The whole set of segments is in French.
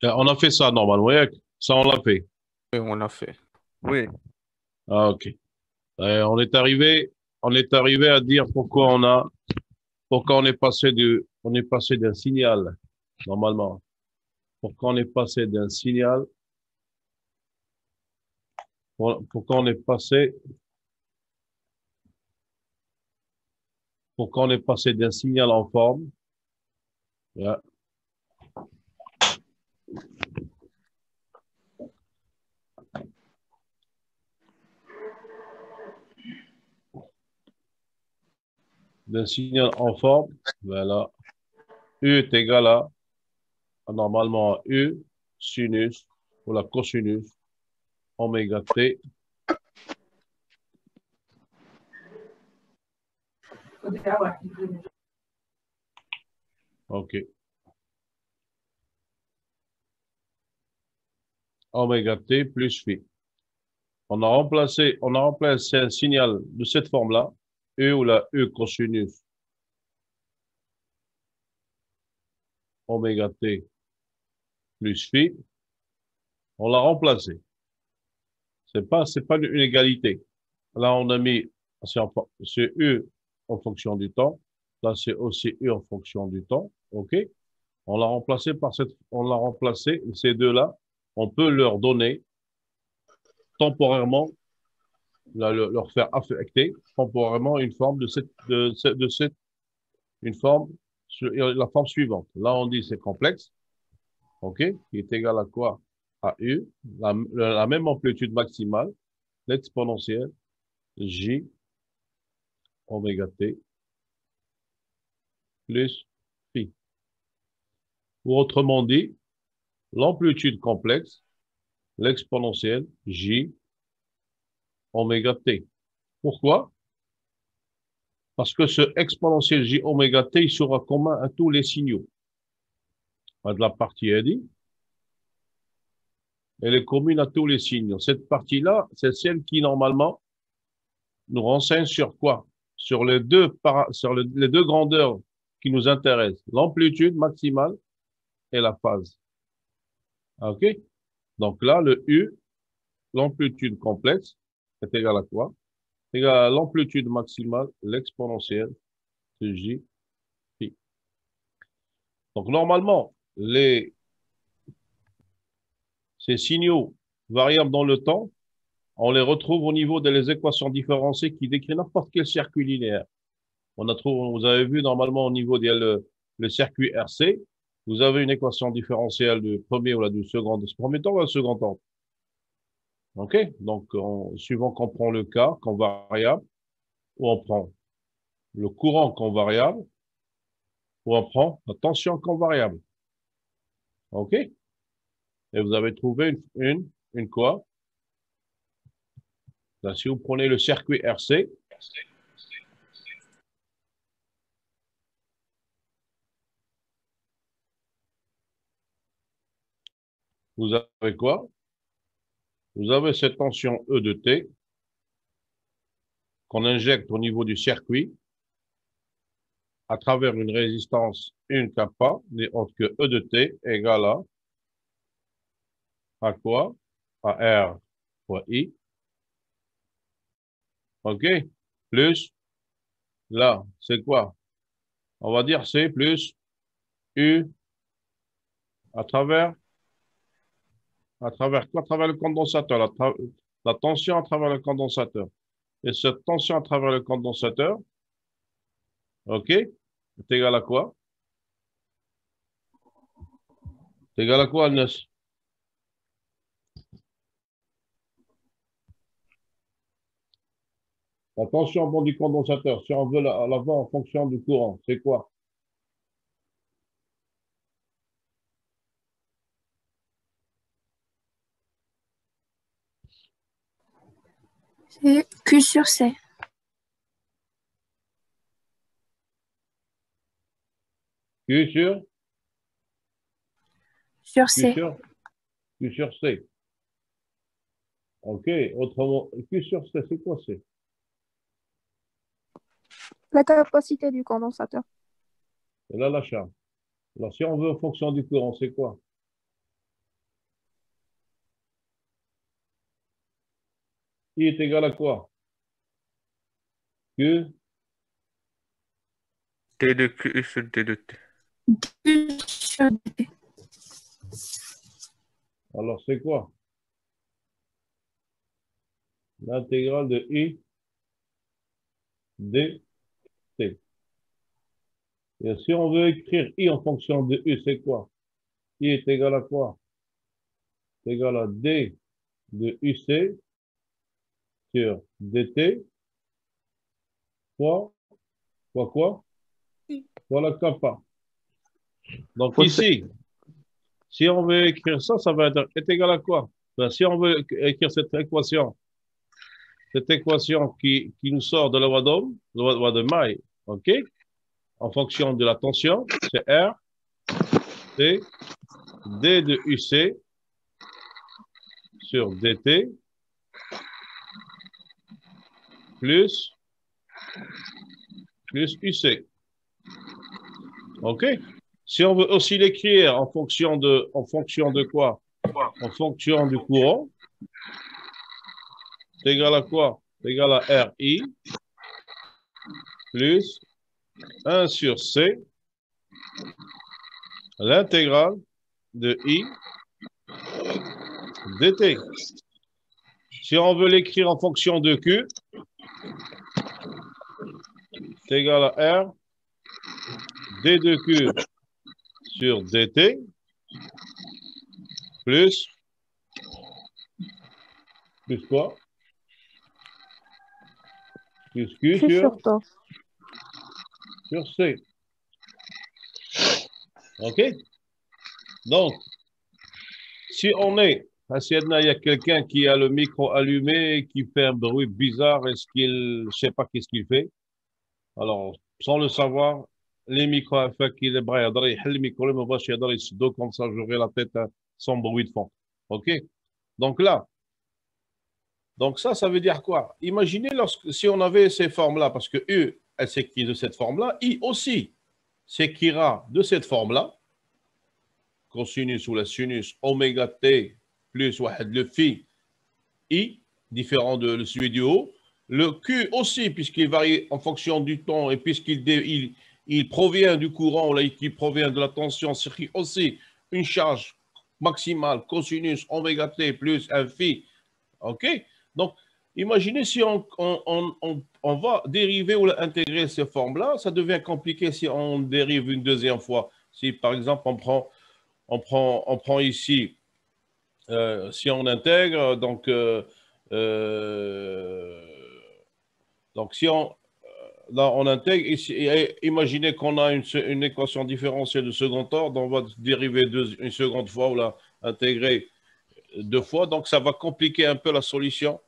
On a fait ça normalement. Oui, ça, on l'a fait. Oui, on l'a fait. Oui. Ah, ok. On est arrivé à dire pourquoi on est passé d'un signal, normalement. Pourquoi on est passé d'un signal, pourquoi on est passé, pourquoi on est passé d'un signal en forme, yeah, d'un signal en forme, voilà. U est égal à, normalement, U, sinus, ou la cosinus, oméga T. Ok. Oméga T plus phi. On a remplacé un signal de cette forme-là, E ou la E cosinus oméga T plus phi. On l'a remplacé. C'est pas une égalité. Là, on a mis, c'est U en fonction du temps. Là, c'est aussi U en fonction du temps. OK? On l'a remplacé, ces deux-là. On peut leur donner temporairement, leur faire affecter temporairement une forme une forme, la forme suivante. Là, on dit c'est complexe. OK? Qui est égal à quoi? À U, la même amplitude maximale, l'exponentielle J oméga T plus phi. Ou autrement dit, l'amplitude complexe, l'exponentielle J oméga T. Pourquoi? Parce que ce exponentiel J oméga T, il sera commun à tous les signaux. De la partie dit, elle est commune à tous les signaux. Cette partie-là, c'est celle qui, normalement, nous renseigne sur quoi? Sur les deux grandeurs qui nous intéressent, l'amplitude maximale et la phase. OK? Donc là, le U, l'amplitude complexe, est égal à quoi? C'est égal à l'amplitude maximale, l'exponentielle de J pi. Donc normalement, ces signaux variables dans le temps, on les retrouve au niveau des équations différenciées qui décrivent n'importe quel circuit linéaire. Vous avez vu normalement au niveau le circuit RC, vous avez une équation différentielle du premier ou du second, de ce premier temps ou du second temps. OK? Donc, suivant qu'on prend le cas comme variable, ou on prend le courant comme variable, ou on prend la tension comme variable. OK? Et vous avez trouvé une quoi? Là, si vous prenez le circuit RC, vous avez quoi? Vous avez cette tension E de T qu'on injecte au niveau du circuit à travers une résistance 1 kappa, n'est autre que E de T égale à quoi? À R fois I. OK? Plus, là, c'est quoi? On va dire C plus U à travers, à travers quoi? À travers le condensateur, la tension à travers le condensateur. Et cette tension à travers le condensateur, OK? C'est égal à quoi? C'est égal à quoi, Agnès? La tension au bord du condensateur, si on veut la voir en fonction du courant, c'est quoi? C'est Q sur C. Q sur, Sur Q C. sur, Q sur C. OK. Autrement, Q sur C, c'est quoi C? La capacité du condensateur. C'est là la charge. Alors, si on veut en fonction du courant, c'est quoi? I est égal à quoi? Q. D de Q sur D de T. Q sur D. Alors, c'est quoi? L'intégrale de I dt. Et si on veut écrire I en fonction de U, c'est quoi? I est égal à quoi? C'est égal à D de UC sur dt fois quoi? Fois la kappa. Donc ici, si on veut écrire ça, ça va être est égal à quoi? Ben, si on veut écrire cette équation qui nous sort de la loi d'Ohm, la loi de May, OK? En fonction de la tension, c'est R, c'est D de UC sur dt plus UC. OK? Si on veut aussi l'écrire en fonction de quoi? En fonction du courant, c'est égal à quoi? C'est égal à RI plus 1 sur C, l'intégrale de I dt. Si on veut l'écrire en fonction de Q, c'est égal à R d de Q sur dt plus quoi? Plus Q Q sur T. sur C. OK? Donc, si on est, il y a quelqu'un qui a le micro allumé, qui fait un bruit bizarre, je sais pas qu'est-ce qu'il fait. Alors, sans le savoir, les micros, fait qu'il est bras, le micro, comme ça, j'aurai la tête sans bruit de fond. OK? Donc là, donc ça veut dire quoi? Imaginez si on avait ces formes-là, parce que U, elle s'écrit de cette forme-là, I aussi s'écrira de cette forme-là, cosinus ou la sinus, oméga T plus le phi I, différent de celui du haut. Le Q aussi, puisqu'il varie en fonction du temps et puisqu'il provient du courant, là, qui provient de la tension, c'est aussi une charge maximale cosinus oméga T plus un phi. OK? Donc, imaginez si on va dériver ou intégrer ces formes-là, ça devient compliqué si on dérive une deuxième fois. Si, par exemple, on prend ici, si on intègre, donc si là, on intègre, ici, imaginez qu'on a une équation différentielle de second ordre, on va dériver une seconde fois ou la intégrer deux fois, donc ça va compliquer un peu la solution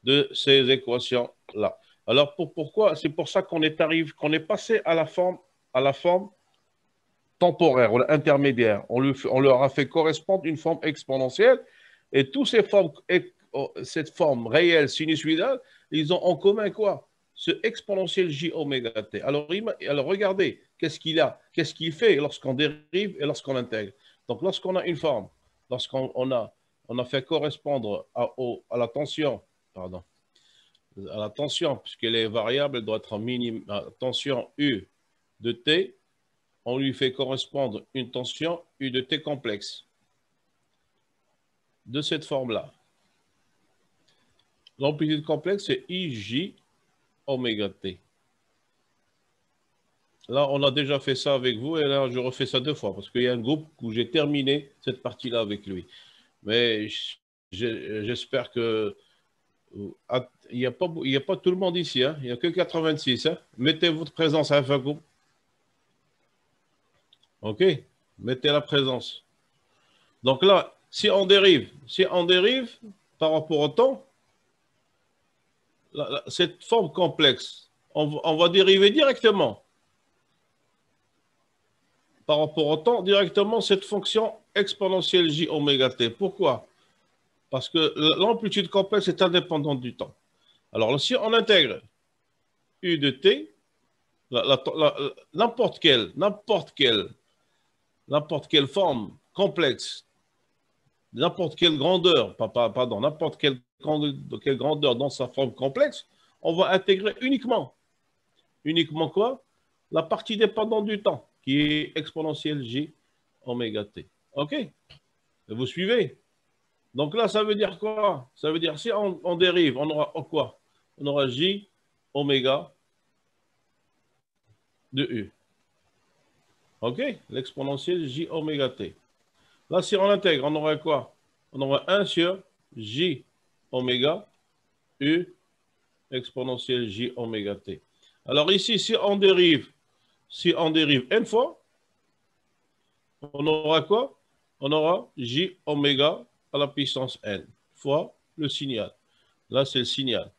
de ces équations-là. Alors, pourquoi? C'est pour ça qu'on est passé à la forme temporaire, ou intermédiaire. On leur a fait correspondre une forme exponentielle et toutes ces formes, cette forme réelle sinusoïdale, ils ont en commun quoi? Ce exponentiel j oméga t. Alors regardez, qu'est-ce qu'il fait lorsqu'on dérive et lorsqu'on intègre. Donc, lorsqu'on a une forme, lorsqu'on a fait correspondre à la tension, pardon, à la tension, puisqu'elle est variable, elle doit être en minimum, tension U de T, on lui fait correspondre une tension U de T complexe de cette forme-là. L'amplitude complexe, c'est IJ oméga T. Là, on a déjà fait ça avec vous et là, je refais ça deux fois parce qu'il y a un groupe où j'ai terminé cette partie-là avec lui. Mais j'espère que il n'y a pas tout le monde ici, hein. Il n'y a que 86. Hein. Mettez votre présence à un groupe. OK? Mettez la présence. Donc là, si on dérive par rapport au temps, cette forme complexe, on va dériver directement par rapport au temps, directement cette fonction exponentielle j oméga t. Pourquoi? Parce que l'amplitude complexe est indépendante du temps. Alors, si on intègre U de t, n'importe quelle forme complexe n'importe quelle grandeur, pardon, n'importe quelle grandeur dans sa forme complexe, on va intégrer uniquement quoi? La partie dépendante du temps, qui est exponentielle j oméga t. OK? Vous suivez? Donc là, ça veut dire quoi? Ça veut dire si on dérive, on aura quoi? On aura j oméga de u. OK? L'exponentielle j oméga t. Là, si on intègre, on aura quoi? On aura 1 sur j oméga u exponentielle j oméga t. Alors ici, si on dérive n fois, on aura quoi? On aura j oméga à la puissance n fois le signal. Là, c'est le signal.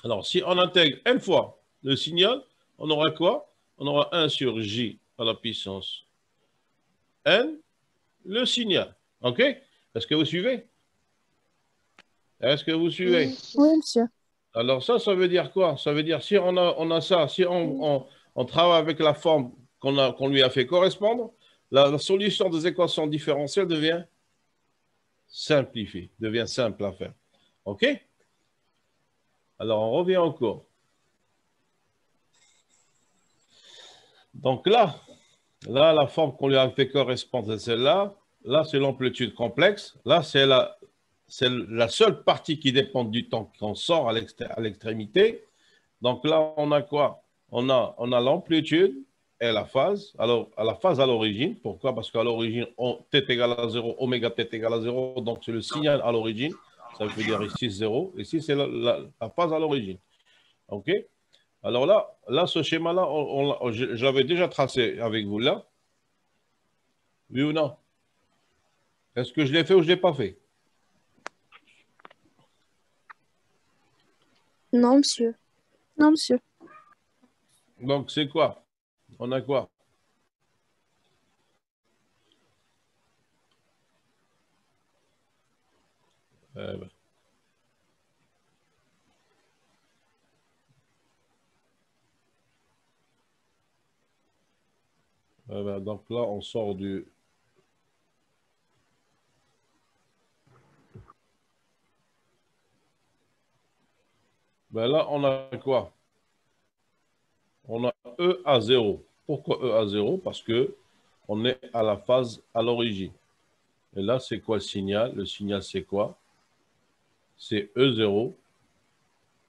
Alors, si on intègre n fois le signal, on aura quoi? On aura 1 sur j à la puissance n, le signal. OK? Est-ce que vous suivez? Est-ce que vous suivez? Oui, monsieur. Alors ça veut dire quoi? Ça veut dire si on a ça, si on travaille avec la forme qu'on lui a fait correspondre, la solution des équations différentielles devient simplifiée, devient simple à faire. OK? Alors on revient encore. Donc là, la forme qu'on lui a fait correspondre, c'est celle-là. Là, c'est l'amplitude complexe. Là, c'est la seule partie qui dépend du temps qu'on sort à l'extrémité. Donc là, on a quoi? On a l'amplitude et la phase. Alors, à la phase à l'origine. Pourquoi? Parce qu'à l'origine, t est égal à 0, oméga t est égal à 0. Donc, c'est le signal à l'origine. Ça veut dire ici 0. Ici, c'est la phase à l'origine. OK? Alors là ce schéma-là, j'avais déjà tracé avec vous là. Oui ou non? Est-ce que je l'ai fait ou je ne l'ai pas fait? Non, monsieur. Non, monsieur. Donc, c'est quoi? On a quoi? Ben, donc là, on sort du... Ben là, on a quoi? On a E à 0. Pourquoi E à 0? Parce que on est à la phase à l'origine. Et là, c'est quoi le signal? Le signal, c'est quoi? C'est E0,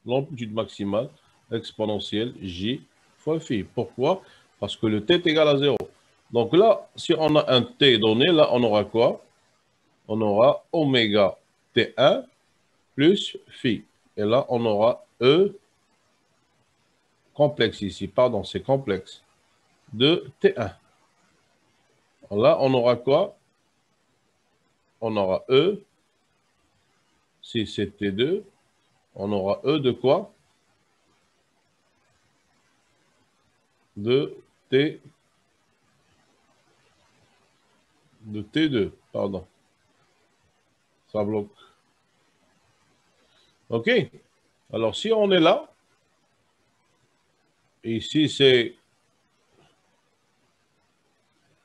l'amplitude maximale exponentielle J fois phi. Pourquoi? Parce que le t est égal à 0. Donc là, si on a un t donné, là, on aura quoi? On aura oméga t1 plus phi. Et là, on aura E complexe ici. Pardon, c'est complexe. De T1. Là, on aura quoi? On aura E. Si c'est T2, on aura E de quoi? De T2, pardon. Ça bloque. OK? Alors, si on est là, ici c'est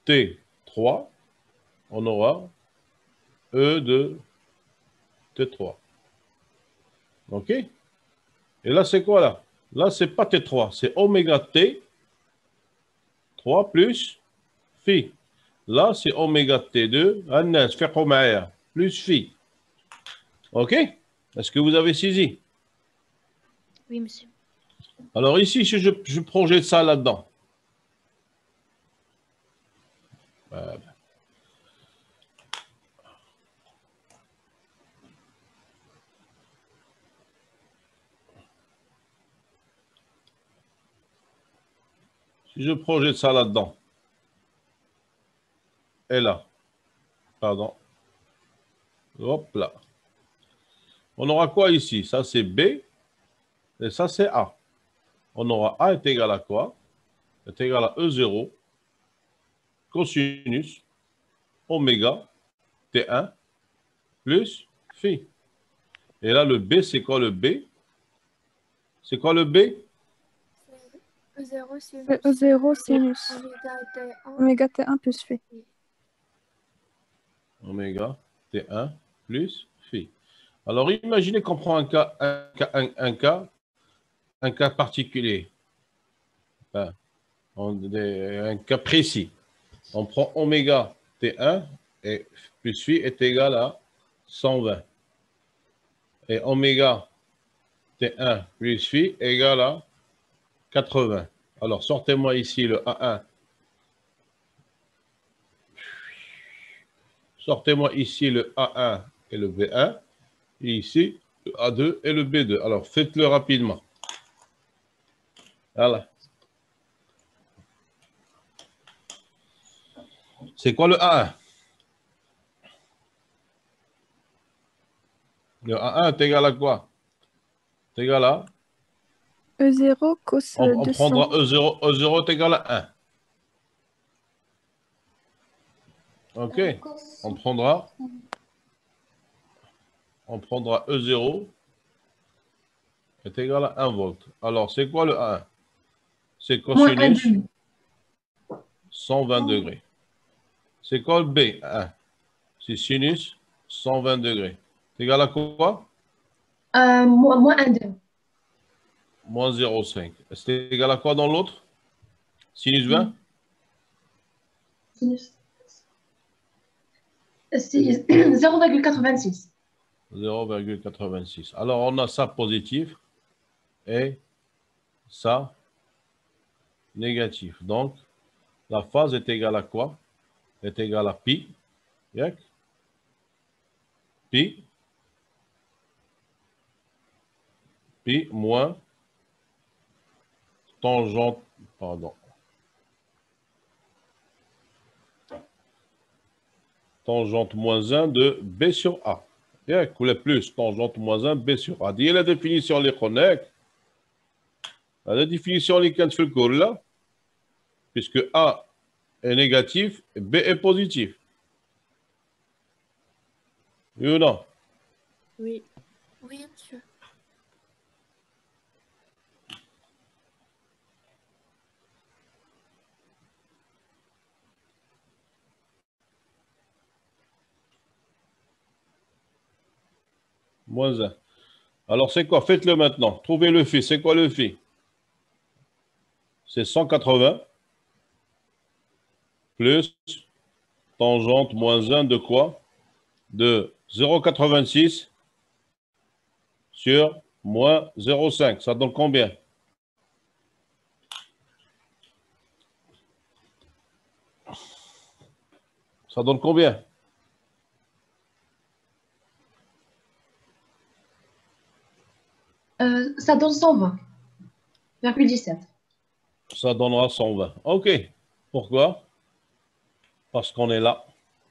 T3, on aura E de T3. OK? Et là, c'est quoi là? Là, c'est pas T3, c'est oméga T 3 plus phi. Là, c'est oméga T2, plus phi. OK? Est-ce que vous avez saisi? Oui, monsieur. Alors ici, si je projette ça là-dedans. Si je projette ça là-dedans. Et là. Pardon. Hop là. On aura quoi ici? Ça, c'est B. Et ça, c'est A. On aura A est égal à quoi? Est égal à E0 cosinus oméga T1 plus phi. Et là, le B, c'est quoi le B? C'est quoi le B? E0 sinus. Oméga T1 plus phi. Oméga T1 plus phi. Alors, imaginez qu'on prend un cas particulier, enfin, un cas précis. On prend oméga T1 et plus phi est égal à 120. Et oméga T1 plus phi est égal à 80. Alors, sortez-moi ici le A1. Sortez-moi ici le A1 et le B1. Et ici, le A2 et le B2. Alors, faites-le rapidement. Voilà. C'est quoi le A1? Le A1 est égal à quoi? C'est égal à? E0 cos On 200. prendra E0. E0 est égal à 1. OK. On prendra E0 est égal à 1 volt. Alors, c'est quoi le A1? C'est cosinus 120 degrés. C'est quoi le B1? C'est sinus 120 degrés. C'est égal à quoi? Moins 1,2. Moins 0,5. C'est égal à quoi dans l'autre? Sinus 20? Sinus. C'est 0,86. 0,86. Alors, on a ça positif et ça négatif. Donc, la phase est égale à quoi? Est égale à pi. Yak. Pi. Pi moins tangente, pardon. Tangente moins 1 de B sur A. Yak, ou le plus tangente moins 1 B sur A. Dis la définition les connects. La définition les كانت في الكور là, puisque A est négatif et B est positif. Oui ou non? Oui. Oui, monsieur. Moins 1. Alors, c'est quoi? Faites-le maintenant. Trouvez le phi. C'est quoi le phi? C'est 180 plus tangente moins 1 de quoi? De 0,86 sur moins 0,5. Ça donne combien? Ça donne combien? Ça donne 120,17. Ça donnera 120. OK. Pourquoi? Parce qu'on est là.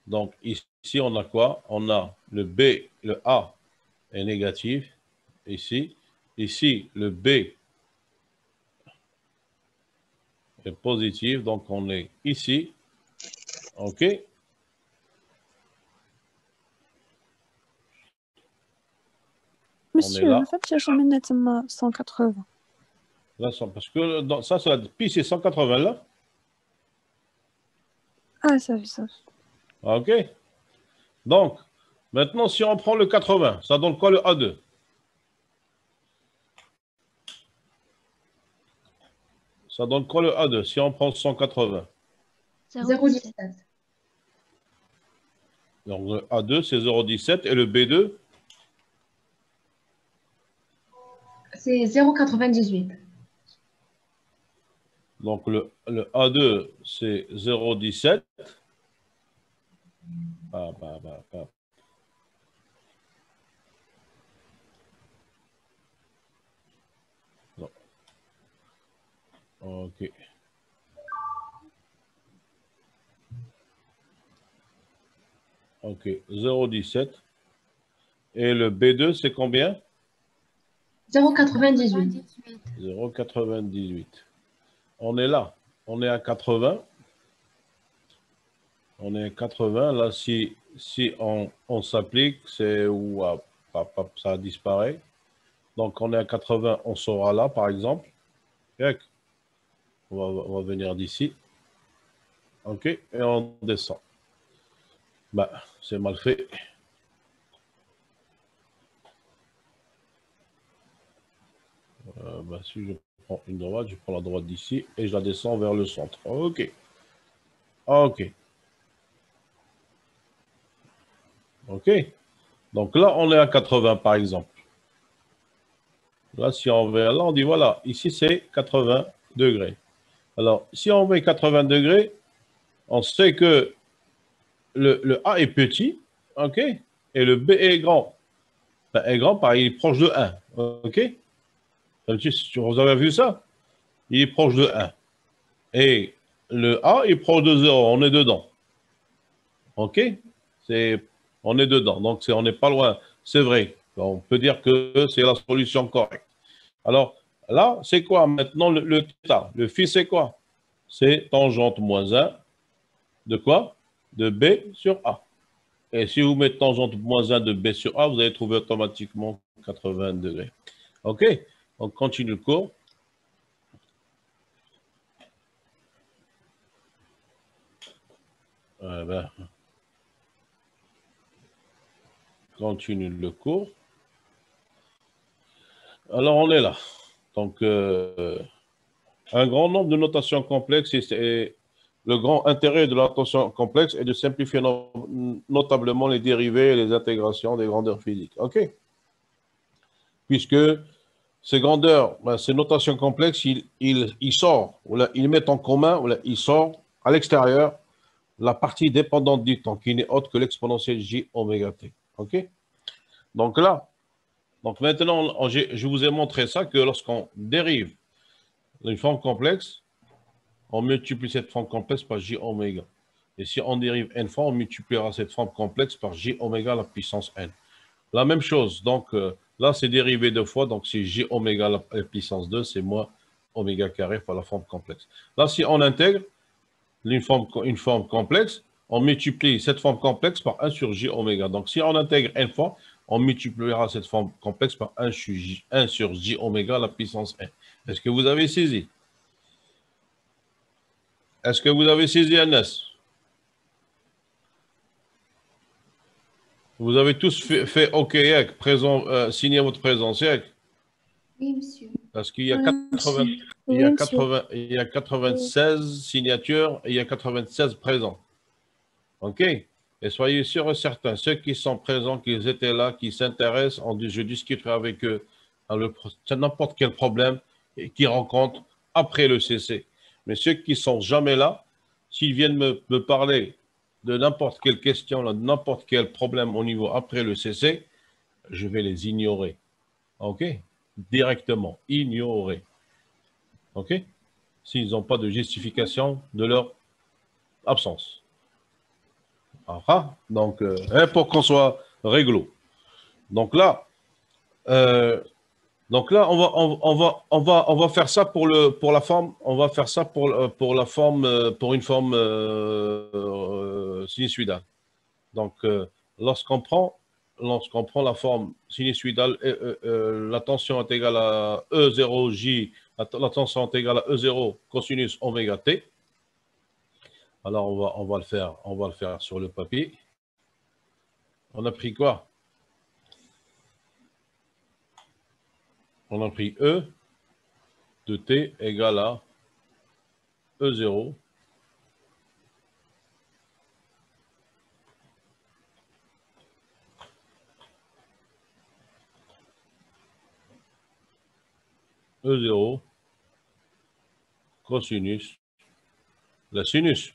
Donc, ici, on a quoi? On a le B, le A est négatif. Ici. Ici, le B est positif. Donc, on est ici. OK? Monsieur, là. en fait, j'ai jamais nettement 180. Là, parce que ça, pi, c'est 180 là. Ah, ça fait ça. OK? Donc, maintenant, si on prend le 80, ça donne quoi le A2? Ça donne quoi le A2 si on prend 180? 0,17. Donc, le A2, c'est 0,17 et le B2? C'est 0,98. Donc, le A2, c'est 0,17. Non. OK. OK, 0,17. Et le B2, c'est combien? 0,98. 0,98. On est là. On est à 80. On est à 80. Là, si on s'applique, c'est où ça disparaît. Donc, on est à 80. On sera là, par exemple. On va venir d'ici. OK. Et on descend. Bah, c'est mal fait. Bah, si je prends une droite, je prends la droite d'ici et je la descends vers le centre. OK. OK. OK. Donc là, on est à 80 par exemple. Là, si on veut, là, on dit voilà, ici c'est 80 degrés. Alors, si on met 80 degrés, on sait que le A est petit, OK, et le B est grand. Enfin, est grand, pareil, il est proche de 1, OK. Vous avez vu ça? Il est proche de 1. Et le A est proche de 0, on est dedans. OK? On est dedans, donc on n'est pas loin. C'est vrai, on peut dire que c'est la solution correcte. Alors, là, c'est quoi maintenant le θ? Le phi, c'est quoi? C'est tangente moins 1 de quoi? De B sur A. Et si vous mettez tangente moins 1 de B sur A, vous allez trouver automatiquement 80 degrés. OK? On continue le cours. Continue le cours. Alors, on est là. Donc, un grand nombre de notations complexes et le grand intérêt de la notation complexe est de simplifier notablement les dérivés et les intégrations des grandeurs physiques. OK? Puisque ces grandeurs, ces notations complexes, il sort, ils mettent en commun, il sort à l'extérieur la partie dépendante du temps, qui n'est autre que l'exponentielle j oméga t. OK? Donc là, donc maintenant, je vous ai montré ça, que lorsqu'on dérive une forme complexe, on multiplie cette forme complexe par j oméga. Et si on dérive n fois, on multipliera cette forme complexe par j oméga à la puissance n. La même chose, donc là, c'est dérivé deux fois, donc c'est j oméga à la puissance 2, c'est moins oméga carré par la forme complexe. Là, si on intègre une forme complexe, on multiplie cette forme complexe par 1 sur j oméga. Donc, si on intègre n fois, on multipliera cette forme complexe par 1 sur j oméga à la puissance n. Est-ce que vous avez saisi? Est-ce que vous avez saisi NS? Vous avez tous fait OK, signé votre présence, Oui, monsieur. parce qu'il y a Oui, 80, il y a 80, il y a 96 signatures et il y a 96 présents. OK? Et soyez sûrs et certains, ceux qui sont présents, qui étaient là, qui s'intéressent, je discuterai avec eux c'est n'importe quel problème qu'ils rencontrent après le CC. Mais ceux qui sont jamais là, s'ils viennent me parler de n'importe quelle question, de n'importe quel problème au niveau après le CC, je vais les ignorer. OK? Directement, ignorer. OK? S'ils n'ont pas de justification de leur absence. Donc, pour qu'on soit réglo. Donc là, on va faire ça pour la forme. On va faire ça pour la forme, pour une forme sinusoïdale. Donc, lorsqu'on prend la forme sinusoïdale, la tension est égale à E0J, la tension est égale à E0 cosinus oméga t. Alors, on va le faire sur le papier. On a pris quoi? On a pris E de t égale à E0 E0 cosinus la sinus.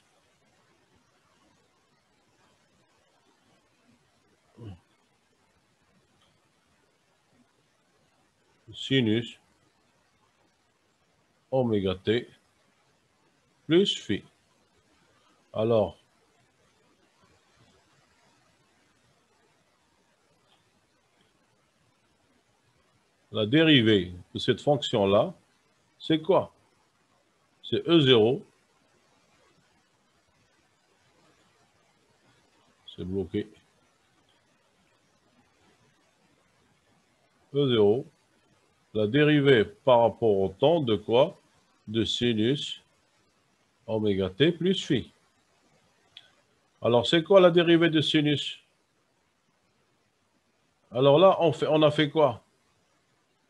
Sinus oméga t plus phi. Alors, la dérivée de cette fonction-là, c'est quoi? C'est E0. C'est bloqué. E0. La dérivée par rapport au temps de quoi? De sinus oméga t plus phi. Alors, c'est quoi la dérivée de sinus? Alors là, on a fait quoi?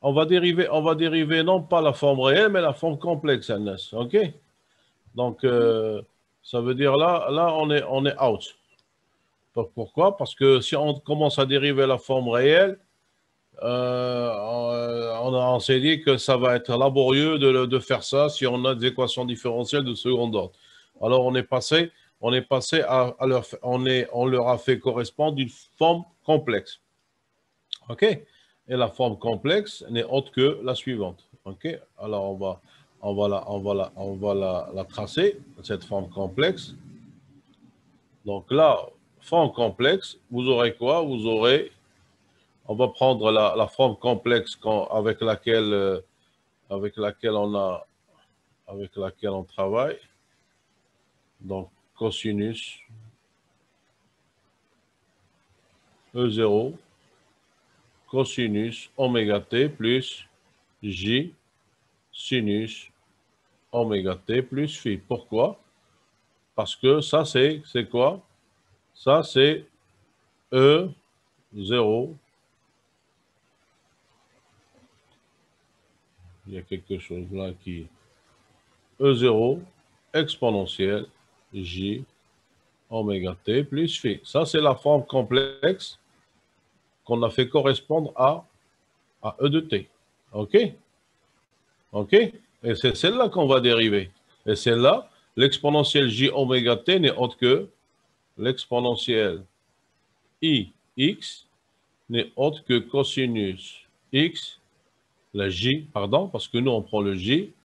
on va dériver non pas la forme réelle, mais la forme complexe, Anas. OK? Donc, ça veut dire là on est out. Pourquoi? Parce que si on commence à dériver la forme réelle, on s'est dit que ça va être laborieux de faire ça si on a des équations différentielles de second ordre. Alors, on est passé on leur a fait correspondre une forme complexe. OK? Et la forme complexe n'est autre que la suivante. OK? Alors, on va la tracer, cette forme complexe. Donc là, forme complexe, vous aurez quoi? Vous aurez, on va prendre la forme complexe avec laquelle on travaille. Donc, cosinus E0 cosinus oméga t plus J sinus oméga t plus phi. Pourquoi? Parce que ça, c'est quoi? Ça, c'est E0. Il y a quelque chose là qui... E0 exponentielle J oméga t plus phi. Ça, c'est la forme complexe qu'on a fait correspondre à E de t. OK? OK? Et c'est celle-là qu'on va dériver. Et celle-là, l'exponentielle J oméga t n'est autre que l'exponentielle IX n'est autre que cosinus X, la J, pardon, parce que nous, on prend le J,